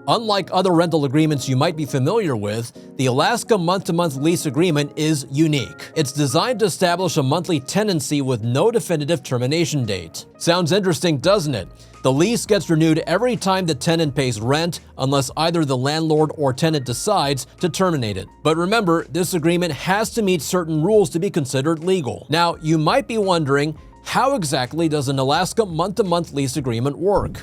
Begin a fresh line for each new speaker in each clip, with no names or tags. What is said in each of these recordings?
Unlike other rental agreements you might be familiar with, the Alaska month-to-month lease agreement is unique. It's designed to establish a monthly tenancy with no definitive termination date. Sounds interesting, doesn't it? The lease gets renewed every time the tenant pays rent, unless either the landlord or tenant decides to terminate it. But remember, this agreement has to meet certain rules to be considered legal. Now, you might be wondering, how exactly does an Alaska month-to-month lease agreement work?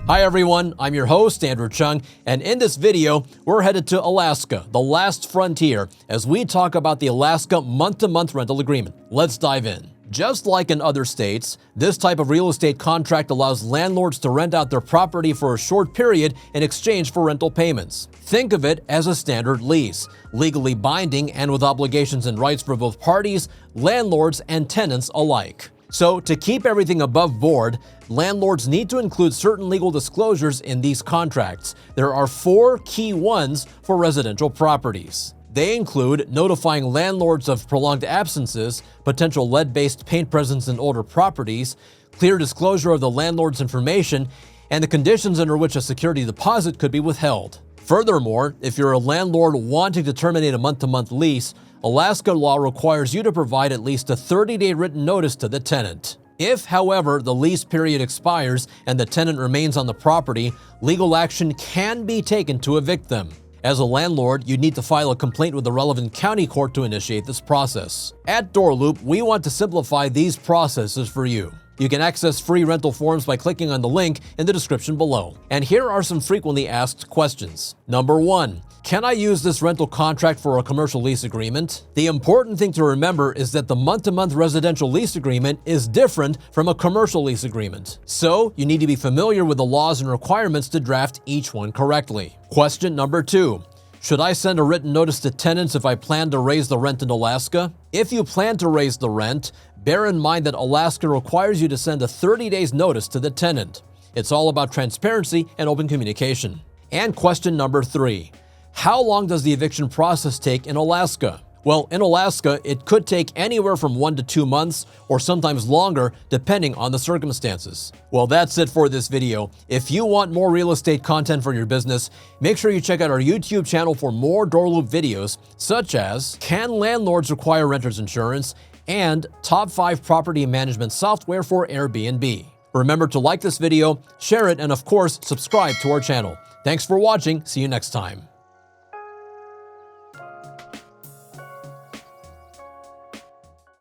Hi everyone, I'm your host, Andrew Chung, and in this video, we're headed to Alaska, the last frontier, as we talk about the Alaska month-to-month rental agreement. Let's dive in. Just like in other states, this type of real estate contract allows landlords to rent out their property for a short period in exchange for rental payments. Think of it as a standard lease, legally binding and with obligations and rights for both parties, landlords and tenants alike. So, to keep everything above board, landlords need to include certain legal disclosures in these contracts. There are 4 key ones for residential properties. They include notifying landlords of prolonged absences, potential lead-based paint presence in older properties, clear disclosure of the landlord's information, and the conditions under which a security deposit could be withheld. Furthermore, if you're a landlord wanting to terminate a month-to-month lease, Alaska law requires you to provide at least a 30-day written notice to the tenant. If, however, the lease period expires and the tenant remains on the property, legal action can be taken to evict them. As a landlord, you need to file a complaint with the relevant county court to initiate this process. At DoorLoop, we want to simplify these processes for you. You can access free rental forms by clicking on the link in the description below. And here are some frequently asked questions. Number 1. Can I use this rental contract for a commercial lease agreement? The important thing to remember is that the month-to-month residential lease agreement is different from a commercial lease agreement. So, you need to be familiar with the laws and requirements to draft each one correctly. Question number 2. Should I send a written notice to tenants if I plan to raise the rent in Alaska? If you plan to raise the rent, bear in mind that Alaska requires you to send a 30 days notice to the tenant. It's all about transparency and open communication. And question number 3. How long does the eviction process take in Alaska? Well, in Alaska, it could take anywhere from 1 to 2 months, or sometimes longer, depending on the circumstances. Well, that's it for this video. If you want more real estate content for your business, make sure you check out our YouTube channel for more DoorLoop videos, such as Can Landlords Require Renters Insurance? And Top 5 Property Management Software for Airbnb. Remember to like this video, share it, and of course, subscribe to our channel. Thanks for watching. See you next time.